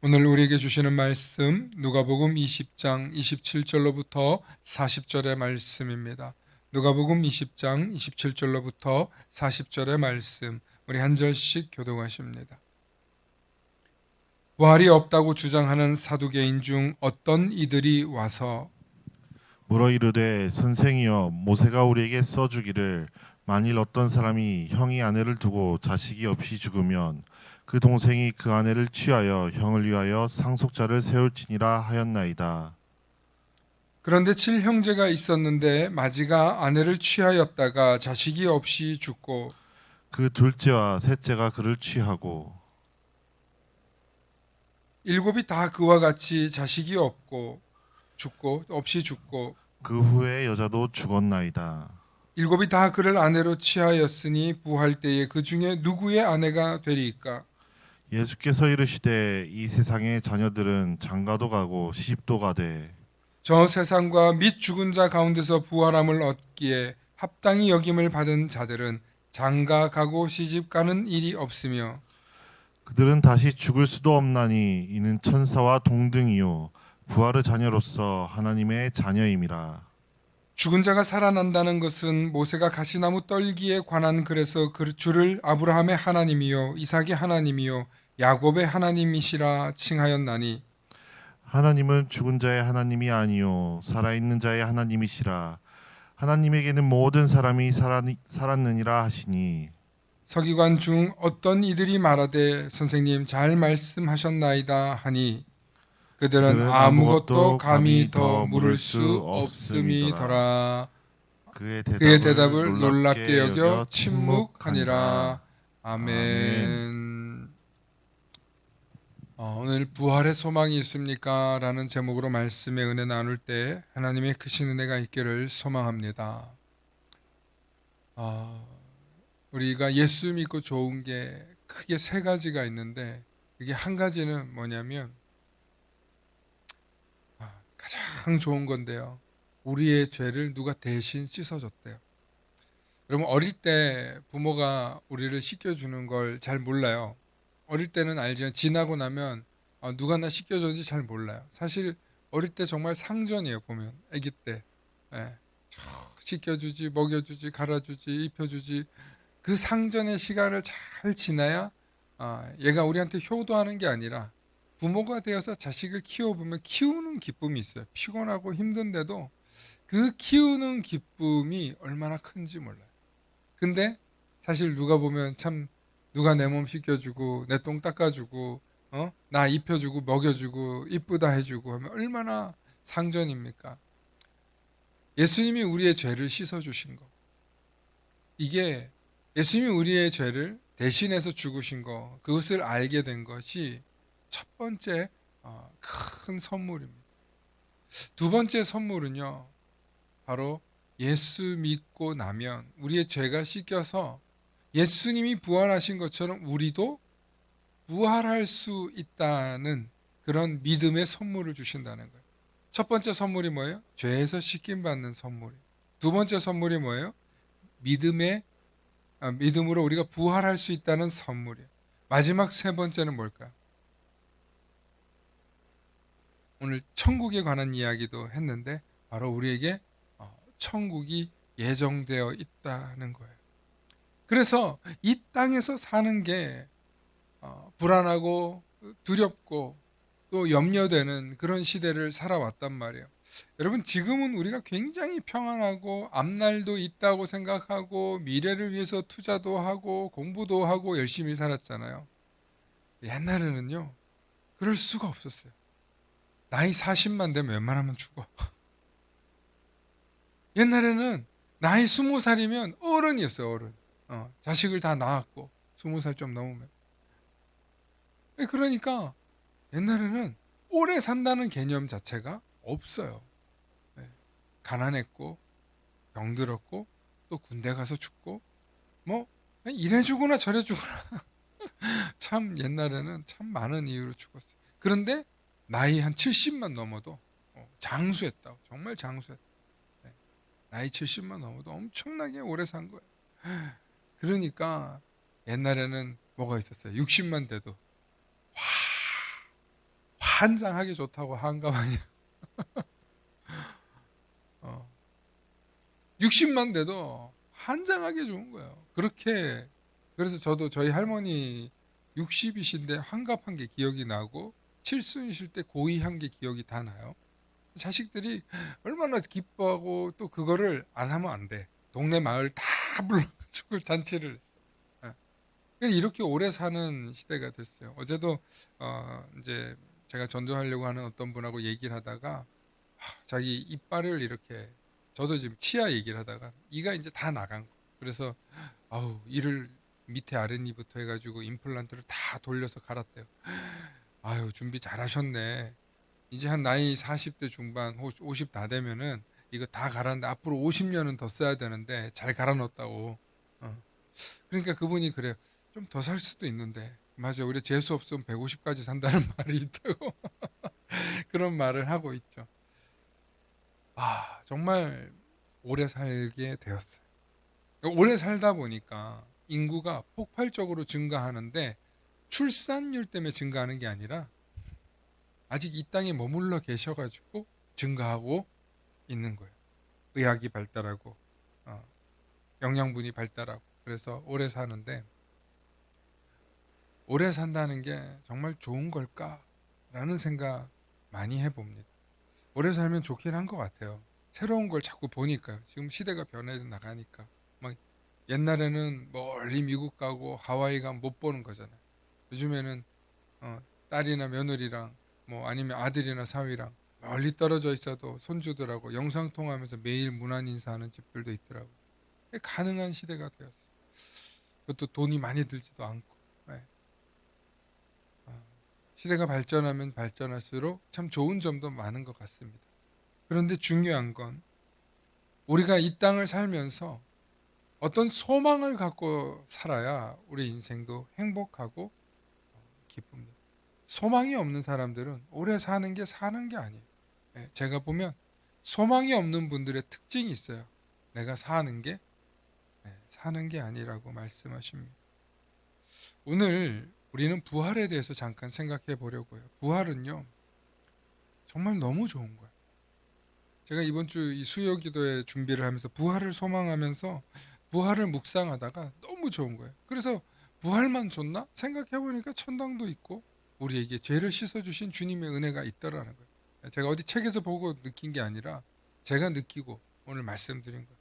오늘 우리에게 주시는 말씀 누가복음 20장 27절로부터 40절의 말씀입니다. 누가복음 20장 27절로부터 40절의 말씀, 우리 한 절씩 교독하십니다. 부활이 없다고 주장하는 사두개인 중 어떤 이들이 와서 물어 이르되 선생이여 모세가 우리에게 써주기를 만일 어떤 사람이 형이 아내를 두고 자식이 없이 죽으면 그 동생이 그 아내를 취하여 형을 위하여 상속자를 세울지니라 하였나이다. 그런데 7형제가 있었는데 마지가 아내를 취하였다가 자식이 없이 죽고 그 둘째와 셋째가 그를 취하고 일곱이 다 그와 같이 자식이 없이 죽고 그 후에 여자도 죽었나이다. 일곱이 다 그를 아내로 취하였으니 부활 때에 그 중에 누구의 아내가 되리이까? 예수께서 이르시되 이 세상의 자녀들은 장가도 가고 시집도 가되 저 세상과 및 죽은 자 가운데서 부활함을 얻기에 합당히 여김을 받은 자들은 장가 가고 시집 가는 일이 없으며 그들은 다시 죽을 수도 없나니 이는 천사와 동등이요 부활의 자녀로서 하나님의 자녀임이라. 죽은 자가 살아난다는 것은 모세가 가시나무 떨기에 관한 글에서 그 주를 아브라함의 하나님이요 이삭의 하나님이요 야곱의 하나님이시라 칭하였나니 하나님은 죽은 자의 하나님이 아니요 살아있는 자의 하나님이시라. 하나님에게는 모든 사람이 살았느니라 하시니 서기관 중 어떤 이들이 말하되 선생님 잘 말씀하셨나이다 하니 그들은 그들은 아무것도 아무것도 감히 감히 더 더 물을 물을 수 수 없음이더라. 그의 그의 대답을 대답을 놀랍게 놀랍게 여겨 여겨 침묵하니라. 침묵하니라. 아멘. 아멘. 오늘 부활의 소망이 있습니까? 라는 제목으로 말씀의 은혜 나눌 때 하나님의 크신 은혜가 있기를 소망합니다. 우리가 예수 믿고 좋은 게 크게 세 가지가 있는데 그게 한 가지는 뭐냐면 가장 좋은 건데요. 우리의 죄를 누가 대신 씻어줬대요. 여러분 어릴 때 부모가 우리를 씻겨주는 걸 잘 몰라요. 어릴 때는 알지만 지나고 나면 누가 나 씻겨줬는지 잘 몰라요. 사실 어릴 때 정말 상전이에요. 보면 아기 때 예. 씻겨주지, 먹여주지, 갈아주지, 입혀주지 그 상전의 시간을 잘 지나야 얘가 우리한테 효도하는 게 아니라 부모가 되어서 자식을 키워보면 키우는 기쁨이 있어요. 피곤하고 힘든데도 그 키우는 기쁨이 얼마나 큰지 몰라요. 근데 사실 누가 보면 참 누가 내 몸 씻겨주고 내 똥 닦아주고 나 입혀주고 먹여주고 이쁘다 해주고 하면 얼마나 상전입니까? 예수님이 우리의 죄를 씻어주신 거. 이게 예수님이 우리의 죄를 대신해서 죽으신 거, 그것을 알게 된 것이 첫 번째 큰 선물입니다. 두 번째 선물은요, 바로 예수 믿고 나면 우리의 죄가 씻겨서 예수님이 부활하신 것처럼 우리도 부활할 수 있다는 그런 믿음의 선물을 주신다는 거예요. 첫 번째 선물이 뭐예요? 죄에서 씻김 받는 선물. 두 번째 선물이 뭐예요? 믿음으로 우리가 부활할 수 있다는 선물이에요. 마지막 세 번째는 뭘까요? 오늘 천국에 관한 이야기도 했는데 바로 우리에게 천국이 예정되어 있다는 거예요. 그래서 이 땅에서 사는 게 불안하고 두렵고 또 염려되는 그런 시대를 살아왔단 말이에요. 여러분 지금은 우리가 굉장히 평안하고 앞날도 있다고 생각하고 미래를 위해서 투자도 하고 공부도 하고 열심히 살았잖아요. 옛날에는요 그럴 수가 없었어요. 나이 40만 되면 웬만하면 죽어. 옛날에는 나이 20살이면 어른이었어요. 어른. 자식을 다 낳았고 20살 좀 넘으면. 그러니까 옛날에는 오래 산다는 개념 자체가 없어요. 네. 가난했고 병들었고 또 군대 가서 죽고 뭐 이래 죽으나 저래 죽으나 참 옛날에는 참 많은 이유로 죽었어요. 그런데 나이 한 70만 넘어도 장수했다고. 정말 장수했다. 네. 나이 70만 넘어도 엄청나게 오래 산 거예요. 그러니까 옛날에는 뭐가 있었어요? 60만 돼도 환장하기 좋다고 한가하냐. 60만 돼도 환장하기 좋은 거예요. 그렇게. 그래서 저도 저희 할머니 60이신데 환갑한 게 기억이 나고, 칠순이실 때 고이한 게 기억이 다 나요. 자식들이 얼마나 기뻐하고, 또 그거를 안 하면 안 돼. 동네 마을 다 불러가지고 잔치를 했어. 예. 그러니까 이렇게 오래 사는 시대가 됐어요. 어제도 이제 제가 전도하려고 하는 어떤 분하고 얘기를 하다가, 자기 이빨을 이렇게, 저도 지금 치아 얘기를 하다가 이가 이제 다 나간 거. 그래서 아우, 이를 밑에 아랫니부터 해가지고 임플란트를 다 돌려서 갈았대요. 아유, 준비 잘하셨네. 이제 한 나이 40대 중반, 50 다 되면은 이거 다 갈았는데 앞으로 50년은 더 써야 되는데 잘 갈아넣었다고. 어. 그러니까 그분이 그래요. 좀 더 살 수도 있는데. 맞아, 우리 재수 없으면 150까지 산다는 말이 있다고. 그런 말을 하고 있죠. 정말 오래 살게 되었어요. 오래 살다 보니까 인구가 폭발적으로 증가하는데, 출산율 때문에 증가하는 게 아니라 아직 이 땅에 머물러 계셔가지고 증가하고 있는 거예요. 의학이 발달하고, 어, 영양분이 발달하고, 그래서 오래 사는데, 오래 산다는 게 정말 좋은 걸까라는 생각 많이 해봅니다. 오래 살면 좋긴 한 것 같아요. 새로운 걸 자꾸 보니까요. 지금 시대가 변해 나가니까. 막 옛날에는 멀리 미국 가고 하와이 가면 못 보는 거잖아요. 요즘에는 딸이나 며느리랑, 뭐 아니면 아들이나 사위랑 멀리 떨어져 있어도 손주들하고 영상 통화하면서 매일 문안 인사하는 집들도 있더라고요. 가능한 시대가 되었어요. 그것도 돈이 많이 들지도 않고. 네. 시대가 발전하면 발전할수록 참 좋은 점도 많은 것 같습니다. 그런데 중요한 건, 우리가 이 땅을 살면서 어떤 소망을 갖고 살아야 우리 인생도 행복하고 기쁩니다. 소망이 없는 사람들은 오래 사는 게 아니에요. 제가 보면 소망이 없는 분들의 특징이 있어요. 내가 사는 게 아니라고 말씀하십니다. 오늘 우리는 부활에 대해서 잠깐 생각해 보려고요. 부활은요, 정말 너무 좋은 거예요. 제가 이번 주 이 수요 기도회 준비를 하면서 부활을 소망하면서 부활을 묵상하다가 너무 좋은 거예요. 그래서 부활만 좋나? 생각해 보니까 천당도 있고 우리에게 죄를 씻어 주신 주님의 은혜가 있더라는 거예요. 제가 어디 책에서 보고 느낀 게 아니라 제가 느끼고 오늘 말씀드린 거예요.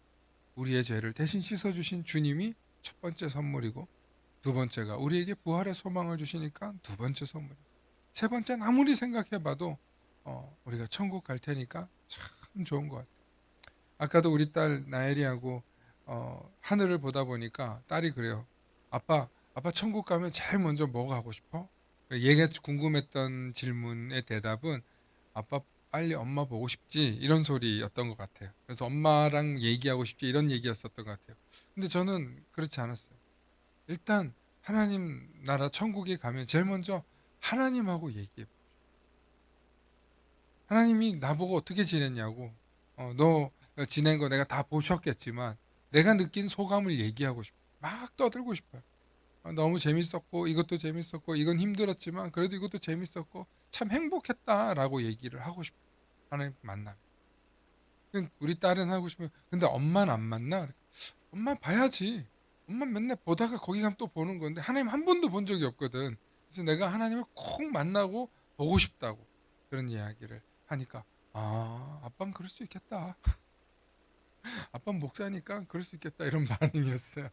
우리의 죄를 대신 씻어 주신 주님이 첫 번째 선물이고, 두 번째가 우리에게 부활의 소망을 주시니까 두 번째 선물이고, 세 번째는 아무리 생각해 봐도 우리가 천국 갈 테니까 참 좋은 것 같아요. 아까도 우리 딸 나엘이하고 하늘을 보다 보니까 딸이 그래요. 아빠 천국 가면 제일 먼저 뭐 가고 싶어? 얘가 궁금했던 질문의 대답은, 아빠 빨리 엄마 보고 싶지, 이런 소리였던 것 같아요. 그래서 엄마랑 얘기하고 싶지, 이런 얘기였었던 것 같아요. 근데 저는 그렇지 않았어요. 일단 하나님 나라 천국에 가면 제일 먼저 하나님하고 얘기해. 하나님이 나보고 어떻게 지냈냐고, 너 지낸 거 내가 다 보셨겠지만 내가 느낀 소감을 얘기하고 싶어요. 막 떠들고 싶어요. 너무 재밌었고, 이것도 재밌었고, 이건 힘들었지만 그래도 이것도 재밌었고 참 행복했다라고 얘기를 하고 싶어요. 하나님 만나면. 우리 딸은 하고 싶으면, 근데 엄마는 안 만나? 엄마 봐야지. 엄마 맨날 보다가 거기 가면 또 보는 건데 하나님 한 번도 본 적이 없거든. 그래서 내가 하나님을 꼭 만나고 보고 싶다고 그런 이야기를 하니까, 아빠는 그럴 수 있겠다. 아빠는 목사니까 그럴 수 있겠다, 이런 반응이었어요.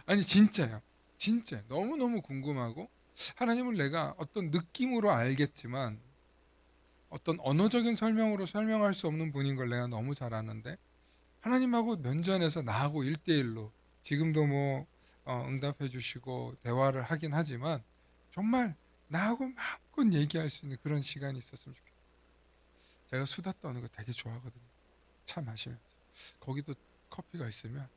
아니 진짜요. 진짜 너무너무 궁금하고, 하나님을 내가 어떤 느낌으로 알겠지만 어떤 언어적인 설명으로 설명할 수 없는 분인 걸 내가 너무 잘 아는데, 하나님하고 면전에서 나하고 1대1로 지금도 뭐 응답해 주시고 대화를 하긴 하지만, 정말 나하고 마음껏 얘기할 수 있는 그런 시간이 있었으면 좋겠어요. 제가 수다 떠는 거 되게 좋아하거든요. 차 마시면서. 거기도 커피가 있으면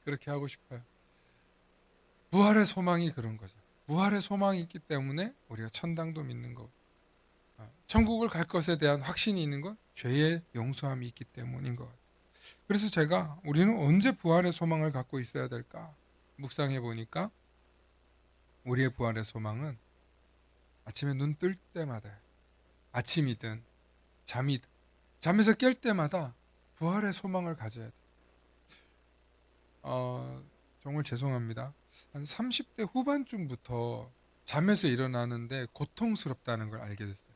그렇게 하고 싶어요. 부활의 소망이 그런 거죠. 부활의 소망이 있기 때문에 우리가 천당도 믿는 거고, 천국을 갈 것에 대한 확신이 있는 건 죄의 용서함이 있기 때문인 것 같아요. 그래서 우리는 언제 부활의 소망을 갖고 있어야 될까 묵상해 보니까, 우리의 부활의 소망은 아침에 눈 뜰 때마다, 아침이든 잠이든 잠에서 깰 때마다 부활의 소망을 가져야 돼. 정말 죄송합니다. 한 30대 후반쯤부터 잠에서 일어나는데 고통스럽다는 걸 알게 됐어요.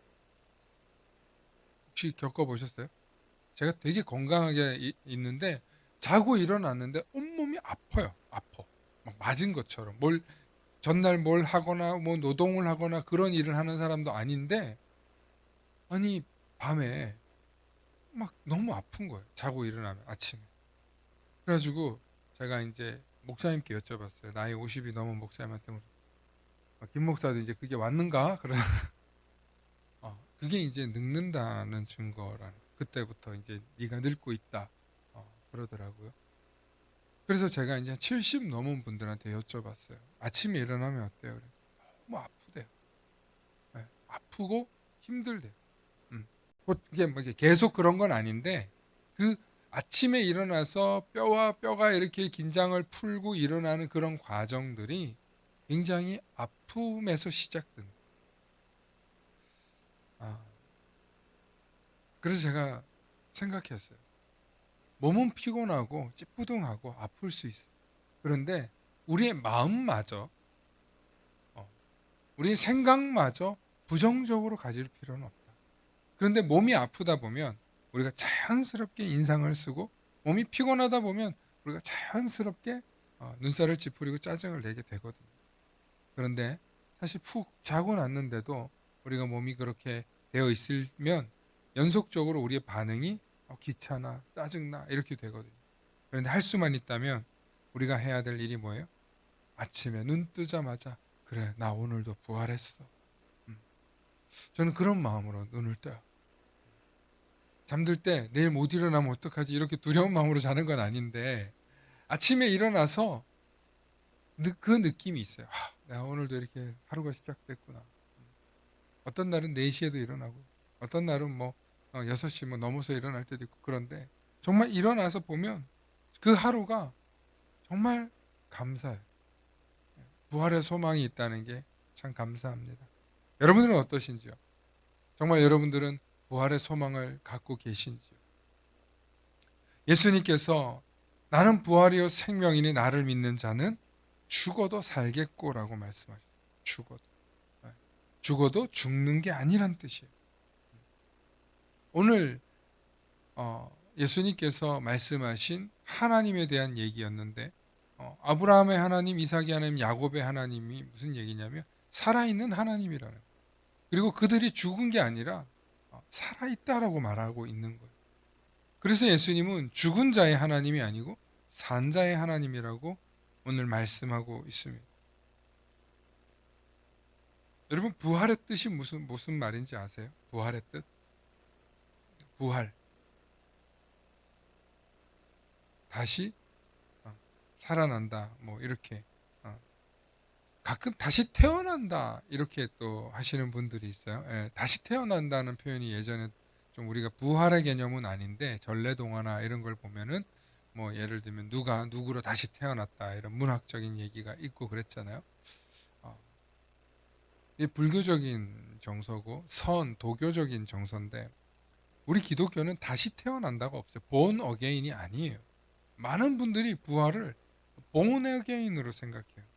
혹시 겪어보셨어요? 제가 되게 건강하게 있는데 자고 일어났는데 온몸이 아파요. 아파. 막 맞은 것처럼. 전날 뭘 하거나 뭐 노동을 하거나 그런 일을 하는 사람도 아닌데, 아니 밤에 막 너무 아픈 거예요. 자고 일어나면 아침에. 그래가지고 제가 이제 목사님께 여쭤봤어요. 나이 50이 넘은 목사님한테 김 목사도 이제 그게 왔는가? 그래. 그게 이제 늙는다는 증거라는. 그때부터 이제 네가 늙고 있다. 그러더라고요. 그래서 제가 이제 70 넘은 분들한테 여쭤봤어요. 아침에 일어나면 어때요? 그래서 너무 아프대요. 네, 아프고 힘들대요. 이게 뭐 이게 계속 그런 건 아닌데, 그 아침에 일어나서 뼈와 뼈가 이렇게 긴장을 풀고 일어나는 그런 과정들이 굉장히 아픔에서 시작된다. 아, 그래서 제가 생각했어요. 몸은 피곤하고 찌뿌둥하고 아플 수 있어. 그런데 우리의 마음마저, 우리의 생각마저 부정적으로 가질 필요는 없다. 그런데 몸이 아프다 보면 우리가 자연스럽게 인상을 쓰고, 몸이 피곤하다 보면 우리가 자연스럽게 눈살을 찌푸리고 짜증을 내게 되거든요. 그런데 사실 푹 자고 났는데도 우리가 몸이 그렇게 되어 있으면 연속적으로 우리의 반응이 귀찮아, 짜증나 이렇게 되거든요. 그런데 할 수만 있다면 우리가 해야 될 일이 뭐예요? 아침에 눈 뜨자마자 그래, 나 오늘도 부활했어. 저는 그런 마음으로 눈을 떠요. 잠들 때 내일 못 일어나면 어떡하지 이렇게 두려운 마음으로 자는 건 아닌데, 아침에 일어나서 그 느낌이 있어요. 내가 오늘도 이렇게 하루가 시작됐구나. 어떤 날은 4시에도 일어나고, 어떤 날은 뭐 6시 뭐 넘어서 일어날 때도 있고. 그런데 정말 일어나서 보면 그 하루가 정말 감사해요. 부활의 소망이 있다는 게 참 감사합니다. 여러분들은 어떠신지요? 정말 여러분들은 부활의 소망을 갖고 계신지요? 예수님께서 나는 부활이요 생명이니 나를 믿는 자는 죽어도 살겠고라고 말씀하셨어요. 죽어도. 네. 죽어도 죽는 게 아니란 뜻이에요. 오늘 예수님께서 말씀하신 하나님에 대한 얘기였는데, 아브라함의 하나님, 이삭의 하나님, 야곱의 하나님이 무슨 얘기냐면 살아있는 하나님이라는 거예요. 그리고 그들이 죽은 게 아니라 살아있다라고 말하고 있는 거예요. 그래서 예수님은 죽은 자의 하나님이 아니고 산 자의 하나님이라고 오늘 말씀하고 있습니다. 여러분, 부활의 뜻이 무슨 말인지 아세요? 부활의 뜻? 부활. 다시 살아난다. 뭐 이렇게. 가끔 다시 태어난다 이렇게 또 하시는 분들이 있어요. 예, 다시 태어난다는 표현이 예전에 좀 우리가 부활의 개념은 아닌데, 전래동화나 이런 걸 보면은 뭐 예를 들면 누가 누구로 다시 태어났다 이런 문학적인 얘기가 있고 그랬잖아요. 이게 불교적인 정서고 도교적인 정서인데, 우리 기독교는 다시 태어난다가 없어요. born again이 아니에요. 많은 분들이 부활을 born again으로 생각해요.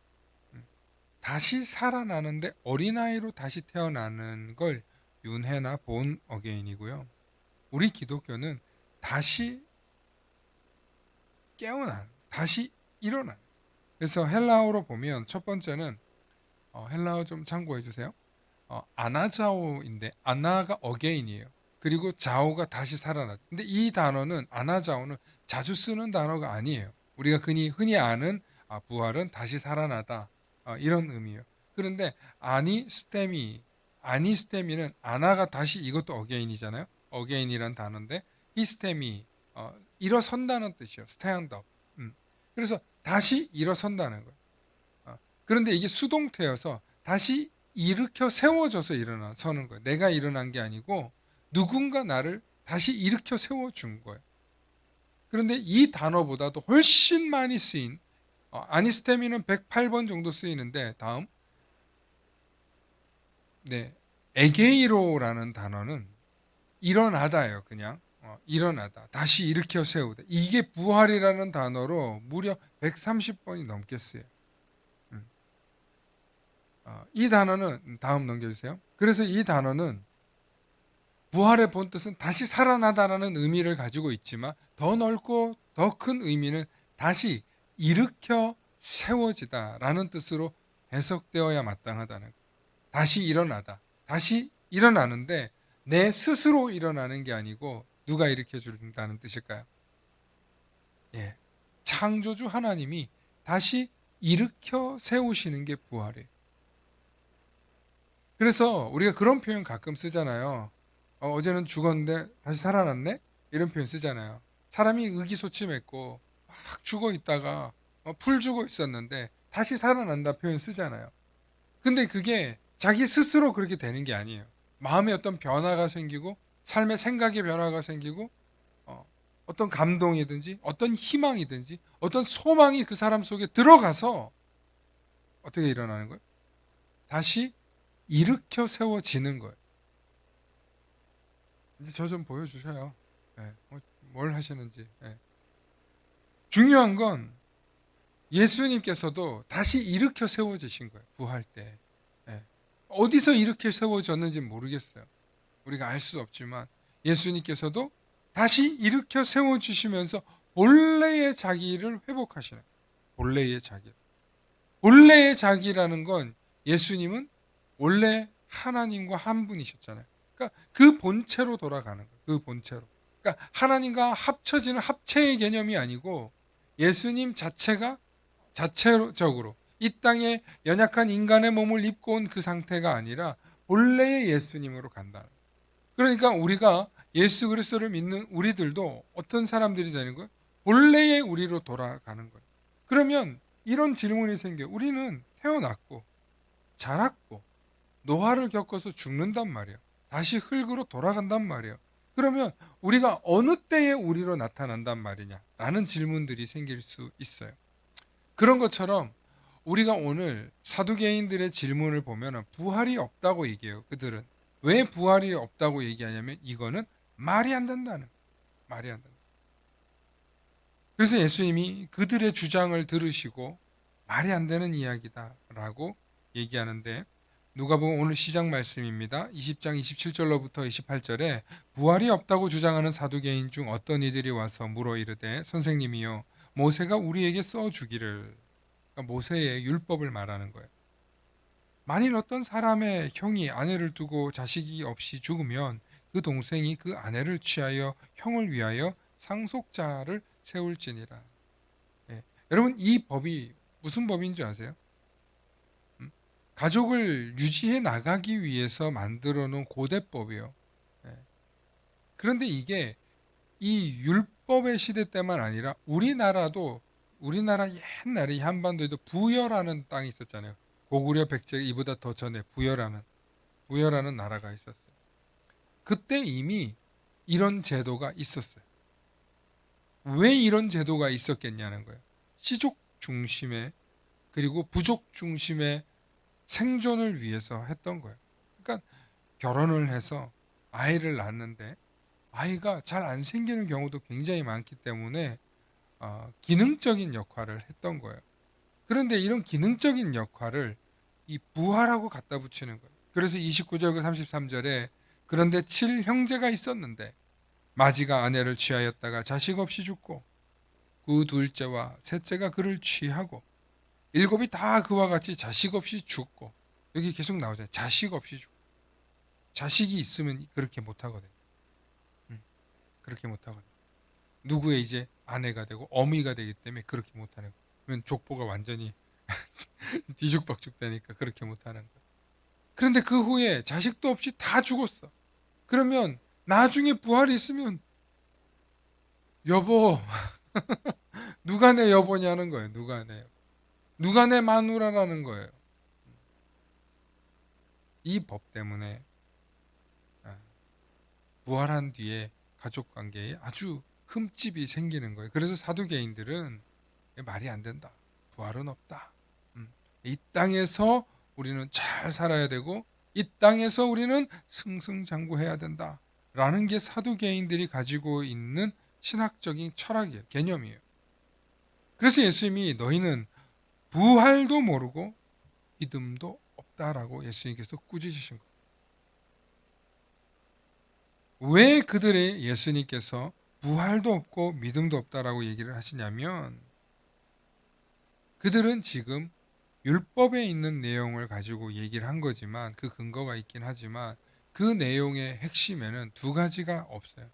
다시 살아나는데 어린아이로 다시 태어나는 걸 윤회나 born again이고요. 우리 기독교는 다시 깨어난, 다시 일어난. 그래서 헬라어로 보면 첫 번째는 헬라어 좀 참고해 주세요. 아나자오인데 아나가 again이에요. 그리고 자오가 다시 살아났. 근데 이 단어는 아나자오는 자주 쓰는 단어가 아니에요. 우리가 흔히 아는 부활은 다시 살아나다 이런 의미예요. 그런데 아니스테미는 아나가 다시, 이것도 again이잖아요. again이란 단어인데 히스테미 일어선다는 뜻이에요. stand up. 그래서 다시 일어선다는 거예요. 그런데 이게 수동태여서 다시 일으켜 세워져서 일어서는 거예요. 내가 일어난 게 아니고 누군가 나를 다시 일으켜 세워준 거예요. 그런데 이 단어보다도 훨씬 많이 쓰인 아니스테미는 108번 정도 쓰이는데, 다음 네, 에게이로라는 단어는 일어나다예요. 그냥 일어나다, 다시 일으켜 세우다. 이게 부활이라는 단어로 무려 130번이 넘게 쓰여요. 이 단어는 다음 넘겨주세요. 그래서 이 단어는 부활의 본 뜻은 다시 살아나다라는 의미를 가지고 있지만 더 넓고 더 큰 의미는 다시 일으켜 세워지다라는 뜻으로 해석되어야 마땅하다는 거예요. 다시 일어나다. 다시 일어나는데 내 스스로 일어나는 게 아니고 누가 일으켜 준다는 뜻일까요? 예. 창조주 하나님이 다시 일으켜 세우시는 게 부활이에요. 그래서 우리가 그런 표현 가끔 쓰잖아요. 어제는 죽었는데 다시 살아났네? 이런 표현 쓰잖아요. 사람이 의기소침했고 막 죽어 있다가 풀 죽어 있었는데 다시 살아난다 표현 쓰잖아요. 근데 그게 자기 스스로 그렇게 되는 게 아니에요. 마음에 어떤 변화가 생기고 삶의 생각의 변화가 생기고 어떤 감동이든지 어떤 희망이든지 어떤 소망이 그 사람 속에 들어가서 어떻게 일어나는 거예요? 다시 일으켜 세워지는 거예요. 이제 저 좀 보여주셔요. 예, 뭘 하시는지. 예. 중요한 건 예수님께서도 다시 일으켜 세워지신 거예요. 부활 때. 예. 어디서 일으켜 세워졌는지 모르겠어요. 우리가 알 수 없지만 예수님께서도 다시 일으켜 세워주시면서 본래의 자기를 회복하시는 거예요. 본래의 자기. 본래의 자기라는 건 예수님은 원래 하나님과 한 분이셨잖아요. 그러니까 그 본체로 돌아가는 거예요. 그 본체로. 그러니까 하나님과 합쳐지는 합체의 개념이 아니고 예수님 자체가 자체적으로 이 땅에 연약한 인간의 몸을 입고 온 그 상태가 아니라 본래의 예수님으로 간다는 거예요. 그러니까 우리가 예수 그리스도를 믿는 우리들도 어떤 사람들이 되는 거예요? 본래의 우리로 돌아가는 거예요. 그러면 이런 질문이 생겨요. 우리는 태어났고 자랐고 노화를 겪어서 죽는단 말이에요. 다시 흙으로 돌아간단 말이에요. 그러면 우리가 어느 때에 우리로 나타난단 말이냐? 라는 질문들이 생길 수 있어요. 그런 것처럼 우리가 오늘 사두개인들의 질문을 보면 부활이 없다고 얘기해요. 그들은. 왜 부활이 없다고 얘기하냐면 이거는 말이 안 된다는 거예요. 말이 안 된다. 그래서 예수님이 그들의 주장을 들으시고 말이 안 되는 이야기다라고 얘기하는데 누가복음 오늘 시작 말씀입니다. 20장 27절로부터 28절에 부활이 없다고 주장하는 사두개인 중 어떤 이들이 와서 물어 이르되 선생님이요 모세가 우리에게 써 주기를, 그러니까 모세의 율법을 말하는 거예요. 만일 어떤 사람의 형이 아내를 두고 자식이 없이 죽으면 그 동생이 그 아내를 취하여 형을 위하여 상속자를 세울지니라. 예. 여러분 이 법이 무슨 법인 줄 아세요? 가족을 유지해 나가기 위해서 만들어 놓은 고대법이에요. 예. 그런데 이게 이 율법의 시대 때만 아니라 우리나라 옛날에 한반도에도 부여라는 땅이 있었잖아요. 고구려 백제 이보다 더 전에 부여라는 나라가 있었어요. 그때 이미 이런 제도가 있었어요. 왜 이런 제도가 있었겠냐는 거예요. 시족 중심의 그리고 부족 중심의 생존을 위해서 했던 거예요. 그러니까 결혼을 해서 아이를 낳는데 아이가 잘 안 생기는 경우도 굉장히 많기 때문에 기능적인 역할을 했던 거예요. 그런데 이런 기능적인 역할을 이 부하라고 갖다 붙이는 거예요. 그래서 29절 33절에 그런데 7형제가 있었는데 마지가 아내를 취하였다가 자식 없이 죽고 그 둘째와 셋째가 그를 취하고 일곱이 다 그와 같이 자식 없이 죽고, 여기 계속 나오잖아요. 자식 없이 죽고. 자식이 있으면 그렇게 못하거든요. 그렇게 못하거든요. 누구의 이제 아내가 되고 어미가 되기 때문에 그렇게 못하는 거예요. 그러면 족보가 완전히 뒤죽박죽 되니까 그렇게 못하는 거예요. 그런데 그 후에 자식도 없이 다 죽었어. 그러면 나중에 부활이 있으면 여보 누가 내 여보냐는 거예요. 누가 내 마누라라는 거예요. 이 법 때문에 부활한 뒤에 가족관계에 아주 흠집이 생기는 거예요. 그래서 사두개인들은 말이 안 된다. 부활은 없다. 이 땅에서 우리는 잘 살아야 되고 이 땅에서 우리는 승승장구해야 된다라는 게 사두개인들이 가지고 있는 신학적인 철학이에요. 개념이에요. 그래서 예수님이 너희는 부활도 모르고 믿음도 없다라고 예수님께서 꾸짖으신 거예요. 왜 그들의 예수님께서 부활도 없고 믿음도 없다라고 얘기를 하시냐면 그들은 지금 율법에 있는 내용을 가지고 얘기를 한 거지만 그 근거가 있긴 하지만 그 내용의 핵심에는 두 가지가 없어요.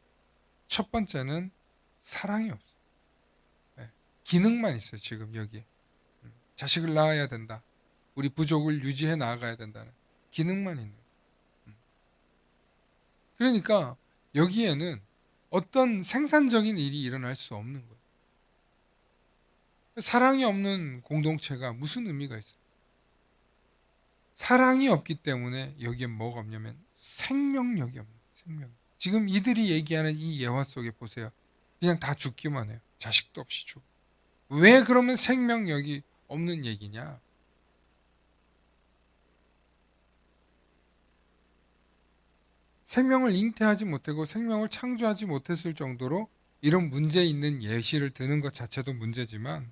첫 번째는 사랑이 없어요. 네. 기능만 있어요. 지금 여기에. 자식을 낳아야 된다. 우리 부족을 유지해 나가야 된다는 기능만 있는 거예요. 그러니까 여기에는 어떤 생산적인 일이 일어날 수 없는 거예요. 사랑이 없는 공동체가 무슨 의미가 있어요? 사랑이 없기 때문에 여기에 뭐가 없냐면 생명력이 없는 거예요. 생명. 지금 이들이 얘기하는 이 예화 속에 보세요. 그냥 다 죽기만 해요. 자식도 없이 죽고. 왜 그러면 생명력이 없는 얘기냐? 생명을 잉태하지 못하고 생명을 창조하지 못했을 정도로 이런 문제 있는 예시를 드는 것 자체도 문제지만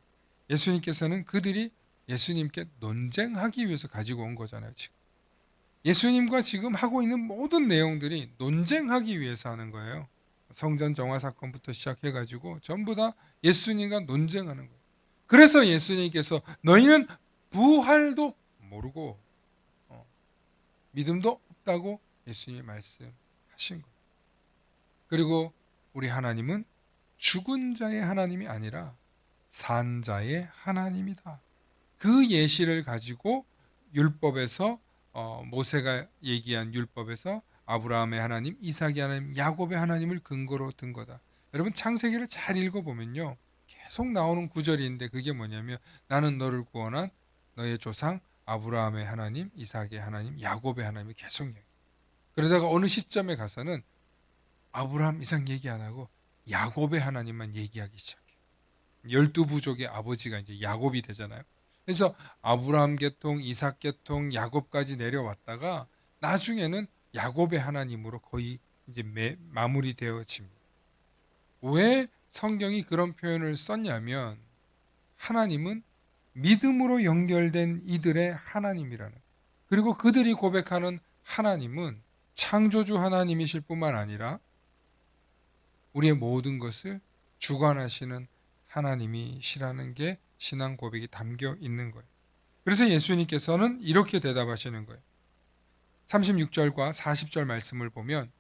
예수님께서는 그들이 예수님께 논쟁하기 위해서 가지고 온 거잖아요. 지금 예수님과 지금 하고 있는 모든 내용들이 논쟁하기 위해서 하는 거예요. 성전 정화 사건부터 시작해가지고 전부 다 예수님과 논쟁하는 거예요. 그래서 예수님께서 너희는 부활도 모르고 믿음도 없다고 예수님이 말씀하신 거예요. 그리고 우리 하나님은 죽은 자의 하나님이 아니라 산 자의 하나님이다. 그 예시를 가지고 율법에서 모세가 얘기한 율법에서 아브라함의 하나님, 이삭의 하나님, 야곱의 하나님을 근거로 든 거다. 여러분 창세기를 잘 읽어보면요. 계속 나오는 구절인데 그게 뭐냐면 나는 너를 구원한 너의 조상 아브라함의 하나님, 이삭의 하나님, 야곱의 하나님이 계속 얘기해요. 그러다가 어느 시점에 가서는 아브라함, 이삭 얘기 안 하고 야곱의 하나님만 얘기하기 시작해요. 12부족의 아버지가 이제 야곱이 되잖아요. 그래서 아브라함 계통, 이삭 계통, 야곱까지 내려왔다가 나중에는 야곱의 하나님으로 거의 이제 마무리되어집니다. 왜 성경이 그런 표현을 썼냐면 하나님은 믿음으로 연결된 이들의 하나님이라는 거예요. 그리고 그들이 고백하는 하나님은 창조주 하나님이실 뿐만 아니라 우리의 모든 것을 주관하시는 하나님이시라는 게 신앙 고백이 담겨 있는 거예요. 그래서 예수님께서는 이렇게 대답하시는 거예요. 36절과 40절 말씀을 보면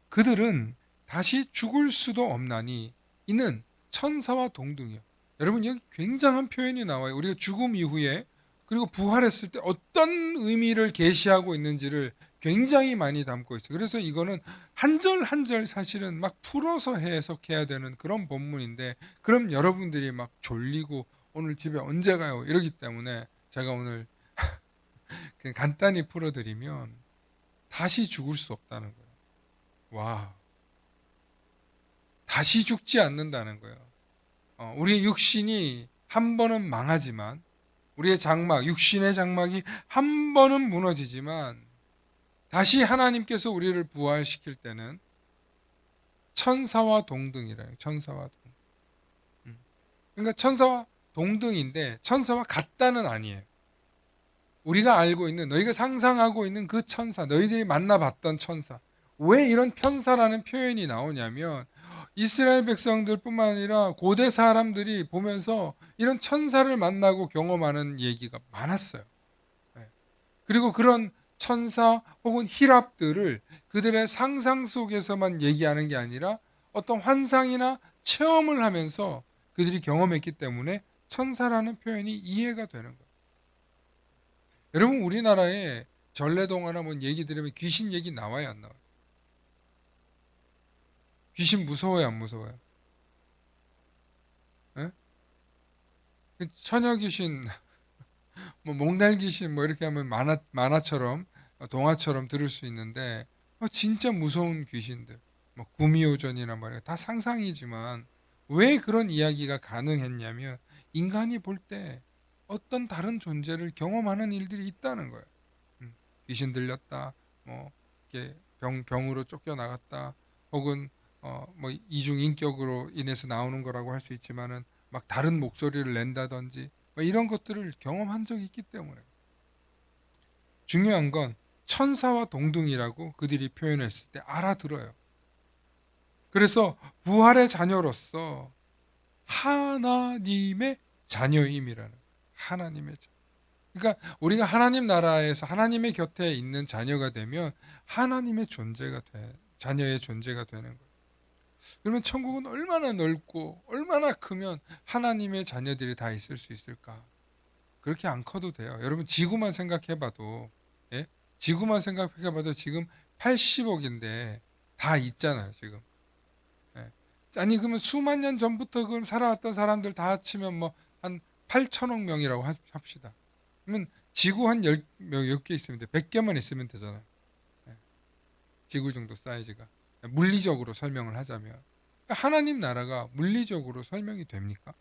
그들은 다시 죽을 수도 없나니 이는 천사와 동등이요. 여러분 여기 굉장한 표현이 나와요. 우리가 죽음 이후에 그리고 부활했을 때 어떤 의미를 계시하고 있는지를 굉장히 많이 담고 있어요. 그래서 이거는 한 절 한 절 사실은 막 풀어서 해석해야 되는 그런 본문인데 그럼 여러분들이 막 졸리고 오늘 집에 언제 가요? 이러기 때문에 제가 오늘 그냥 간단히 풀어드리면 다시 죽을 수 없다는 거예요. 와, 다시 죽지 않는다는 거예요. 우리의 육신이 한 번은 망하지만 우리의 장막, 육신의 장막이 한 번은 무너지지만 다시 하나님께서 우리를 부활시킬 때는 천사와 동등이래요. 천사와 동등. 그러니까 천사와 동등인데 천사와 같다는 아니에요. 우리가 알고 있는 너희가 상상하고 있는 그 천사, 너희들이 만나봤던 천사. 왜 이런 천사라는 표현이 나오냐면 이스라엘 백성들뿐만 아니라 고대 사람들이 보면서 이런 천사를 만나고 경험하는 얘기가 많았어요. 그리고 그런 천사 혹은 히랍들을 그들의 상상 속에서만 얘기하는 게 아니라 어떤 환상이나 체험을 하면서 그들이 경험했기 때문에 천사라는 표현이 이해가 되는 거예요. 여러분 우리나라에 전래동화나 뭐 얘기 들으면 귀신 얘기 나와요 안 나와요? 귀신 무서워요 안 무서워요? 예? 처녀 귀신, 뭐 몽달 귀신 뭐 이렇게 하면 만화처럼 동화처럼 들을 수 있는데 진짜 무서운 귀신들, 뭐 구미호전이나 뭐 다 상상이지만 왜 그런 이야기가 가능했냐면 인간이 볼 때 어떤 다른 존재를 경험하는 일들이 있다는 거예요. 귀신 들렸다, 뭐 이렇게 병으로 쫓겨나갔다, 혹은 뭐 이중 인격으로 인해서 나오는 거라고 할 수 있지만은 막 다른 목소리를 낸다든지 뭐 이런 것들을 경험한 적이 있기 때문에. 중요한 건 천사와 동등이라고 그들이 표현했을 때 알아들어요. 그래서 부활의 자녀로서 하나님의 자녀임이라는, 하나님의 자녀. 그러니까 우리가 하나님 나라에서 하나님의 곁에 있는 자녀가 되면 하나님의 자녀의 존재가 되는 거예요. 그러면 천국은 얼마나 넓고 얼마나 크면 하나님의 자녀들이 다 있을 수 있을까? 그렇게 안 커도 돼요. 여러분 지구만 생각해봐도, 예? 지구만 생각해봐도 지금 80억인데 다 있잖아요 지금. 예. 아니 그러면 수만 년 전부터 그 살아왔던 사람들 다 합치면 뭐 한 8천억 명이라고 합시다. 그러면 지구 한 10개 있으면 돼. 100개만 있으면 되잖아요. 예. 지구 정도 사이즈가. 물리적으로 설명을 하자면. 그러니까 하나님 나라가 물리적으로 설명이 됩니까?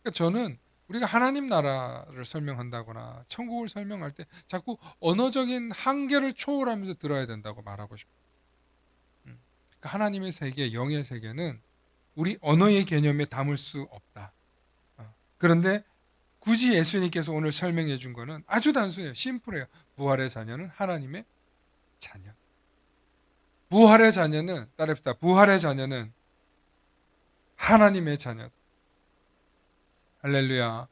그러니까 저는 우리가 하나님 나라를 설명한다거나 천국을 설명할 때 자꾸 언어적인 한계를 초월하면서 들어야 된다고 말하고 싶어요. 그러니까 하나님의 세계, 영의 세계는 우리 언어의 개념에 담을 수 없다. 그런데 굳이 예수님께서 오늘 설명해 준 거는 아주 단순해요. 심플해요. 부활의 자녀는 하나님의 자녀. 부활의 자녀는, 따라합시다. 부활의 자녀는 하나님의 자녀. 할렐루야.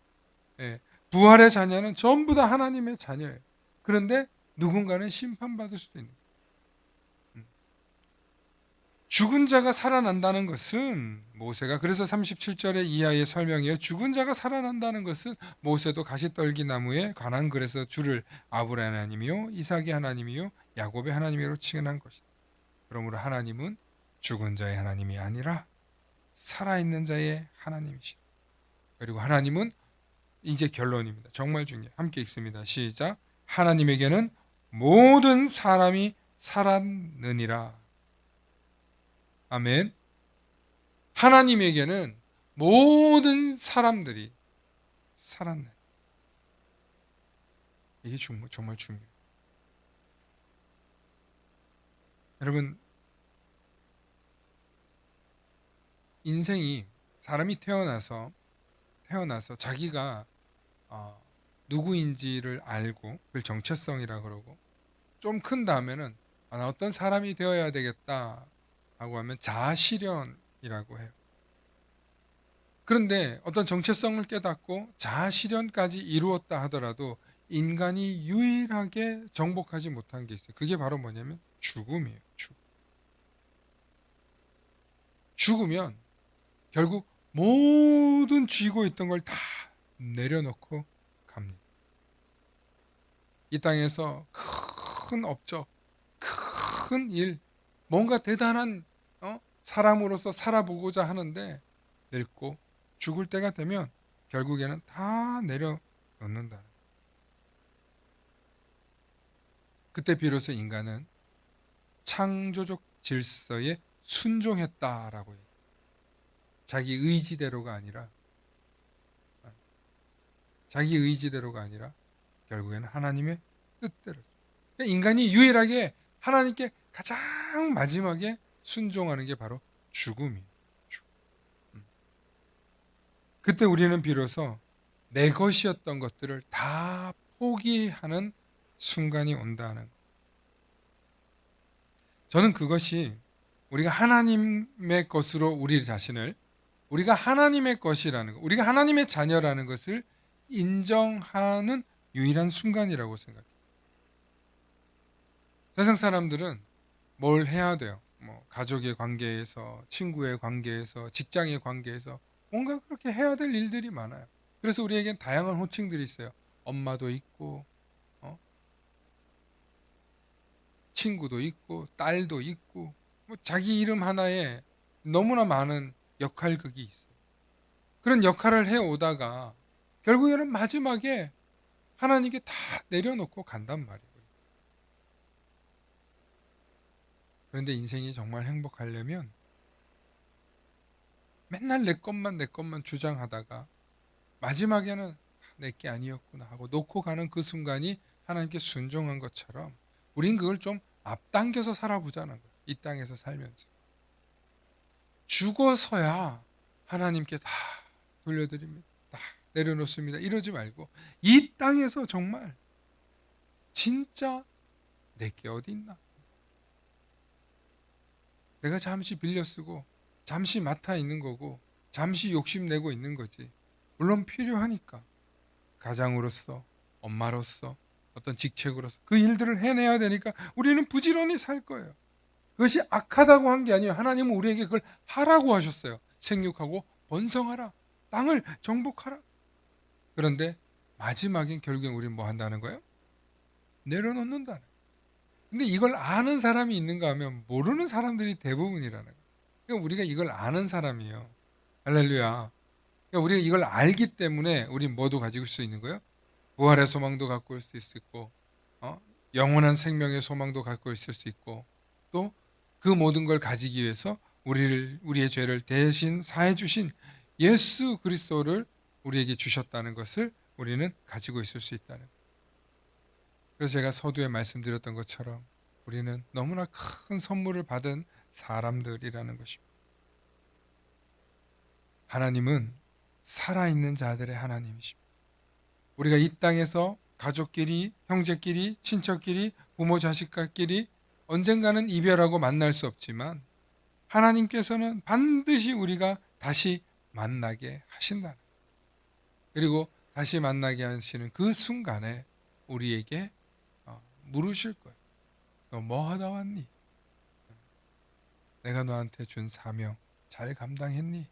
예. 부활의 자녀는 전부 다 하나님의 자녀예요. 그런데 누군가는 심판받을 수도 있는 거예요. 죽은 자가 살아난다는 것은, 모세가 그래서 37절의 이하의 설명이에요. 죽은 자가 살아난다는 것은 모세도 가시떨기 나무에 관한 글에서 주를 아브라함의 하나님이요 이삭의 하나님이요 야곱의 하나님이로 칭한 것이다. 그러므로 하나님은 죽은 자의 하나님이 아니라 살아있는 자의 하나님이시다. 그리고 하나님은, 이제 결론입니다. 정말 중요해요. 함께 읽습니다. 시작. 하나님에게는 모든 사람이 살았느니라. 아멘. 하나님에게는 모든 사람들이 살았네. 이게 정말 중요해요. 여러분, 인생이, 사람이 태어나서 자기가 누구인지를 알고, 그걸 정체성이라 그러고, 좀 큰 다음에는 나 어떤 사람이 되어야 되겠다 하고 하면 자아실현이라고 해요. 그런데 어떤 정체성을 깨닫고 자아실현까지 이루었다 하더라도 인간이 유일하게 정복하지 못한 게 있어요. 그게 바로 뭐냐면 죽음이에요. 죽으면 결국 모든 쥐고 있던 걸 다 내려놓고 갑니다. 이 땅에서 큰 업적, 큰 일, 뭔가 대단한 사람으로서 살아보고자 하는데 늙고 죽을 때가 되면 결국에는 다 내려놓는다. 그때 비로소 인간은 창조적 질서에 순종했다라고 해요. 자기 의지대로가 아니라 결국에는 하나님의 뜻대로. 그러니까 인간이 유일하게 하나님께 가장 마지막에 순종하는 게 바로 죽음이에요. 그때 우리는 비로소 내 것이었던 것들을 다 포기하는 순간이 온다는 것. 저는 그것이 우리가 하나님의 것으로 우리 자신을, 우리가 하나님의 것이라는 것, 우리가 하나님의 자녀라는 것을 인정하는 유일한 순간이라고 생각해요. 세상 사람들은 뭘 해야 돼요? 뭐 가족의 관계에서, 친구의 관계에서, 직장의 관계에서 뭔가 그렇게 해야 될 일들이 많아요. 그래서 우리에겐 다양한 호칭들이 있어요. 엄마도 있고, 친구도 있고, 딸도 있고, 뭐 자기 이름 하나에 너무나 많은 역할극이 있어요. 그런 역할을 해오다가 결국에는 마지막에 하나님께 다 내려놓고 간단 말이에요. 그런데 인생이 정말 행복하려면 맨날 내 것만 주장하다가 마지막에는 내 게 아니었구나 하고 놓고 가는 그 순간이 하나님께 순종한 것처럼 우린 그걸 좀 앞당겨서 살아보자는 거예요. 이 땅에서 살면서. 죽어서야 하나님께 다 돌려드립니다. 다 내려놓습니다. 이러지 말고 이 땅에서 정말 진짜 내게 어디 있나? 내가 잠시 빌려 쓰고 잠시 맡아 있는 거고 잠시 욕심내고 있는 거지. 물론 필요하니까 가장으로서 엄마로서 어떤 직책으로서 그 일들을 해내야 되니까 우리는 부지런히 살 거예요. 그것이 악하다고 한 게 아니에요. 하나님은 우리에게 그걸 하라고 하셨어요. 생육하고 번성하라. 땅을 정복하라. 그런데 마지막엔 결국엔 우리는 뭐 한다는 거예요? 내려놓는다는 거예요. 근데 이걸 아는 사람이 있는가 하면 모르는 사람들이 대부분이라는 거예요. 그러니까 우리가 이걸 아는 사람이에요. 할렐루야. 그러니까 우리가 이걸 알기 때문에 우리 뭐도 가지고 있을 수 있는 거예요? 부활의 소망도 갖고 있을 수 있고 영원한 생명의 소망도 갖고 있을 수 있고 또 그 모든 걸 가지기 위해서 우리의 죄를 대신 사해 주신 예수 그리스도를 우리에게 주셨다는 것을 우리는 가지고 있을 수 있다는 거예요. 그래서 제가 서두에 말씀드렸던 것처럼 우리는 너무나 큰 선물을 받은 사람들이라는 것입니다. 하나님은 살아있는 자들의 하나님이십니다. 우리가 이 땅에서 가족끼리, 형제끼리, 친척끼리, 부모 자식과끼리 언젠가는 이별하고 만날 수 없지만 하나님께서는 반드시 우리가 다시 만나게 하신다는 거예요. 그리고 다시 만나게 하시는 그 순간에 우리에게 물으실 거예요. 너 뭐 하다 왔니? 내가 너한테 준 사명 잘 감당했니?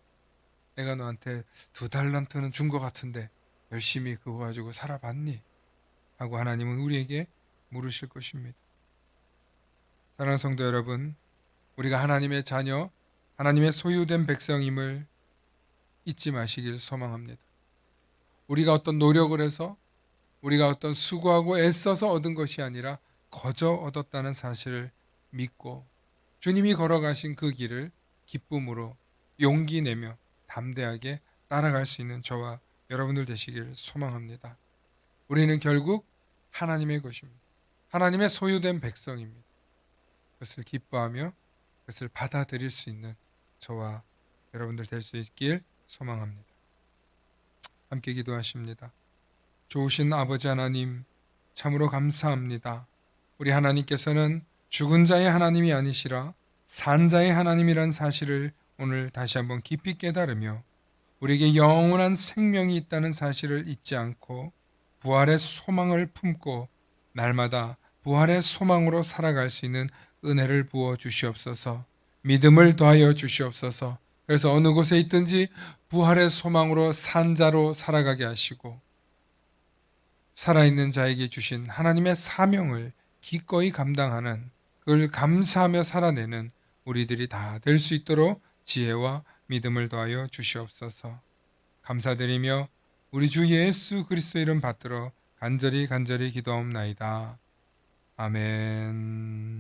내가 너한테 2달란트는 준 것 같은데 열심히 그거 가지고 살아봤니? 하고 하나님은 우리에게 물으실 것입니다. 사랑하는 성도 여러분, 우리가 하나님의 자녀, 하나님의 소유된 백성임을 잊지 마시길 소망합니다. 우리가 어떤 노력을 해서 우리가 어떤 수고하고 애써서 얻은 것이 아니라 거저 얻었다는 사실을 믿고 주님이 걸어가신 그 길을 기쁨으로 용기 내며 담대하게 따라갈 수 있는 저와 여러분들 되시길 소망합니다. 우리는 결국 하나님의 것입니다. 하나님의 소유된 백성입니다. 그것을 기뻐하며 그것을 받아들일 수 있는 저와 여러분들 될 수 있길 소망합니다. 함께 기도하십니다. 좋으신 아버지 하나님, 참으로 감사합니다. 우리 하나님께서는 죽은 자의 하나님이 아니시라 산 자의 하나님이란 사실을 오늘 다시 한번 깊이 깨달으며 우리에게 영원한 생명이 있다는 사실을 잊지 않고 부활의 소망을 품고 날마다 부활의 소망으로 살아갈 수 있는 은혜를 부어 주시옵소서. 믿음을 더하여 주시옵소서. 그래서 어느 곳에 있든지 부활의 소망으로 산 자로 살아가게 하시고 살아있는 자에게 주신 하나님의 사명을 기꺼이 감당하는 그걸 감사하며 살아내는 우리들이 다 될 수 있도록 지혜와 믿음을 더하여 주시옵소서. 감사드리며 우리 주 예수 그리스도 이름 받들어 간절히 기도하옵나이다. 아멘.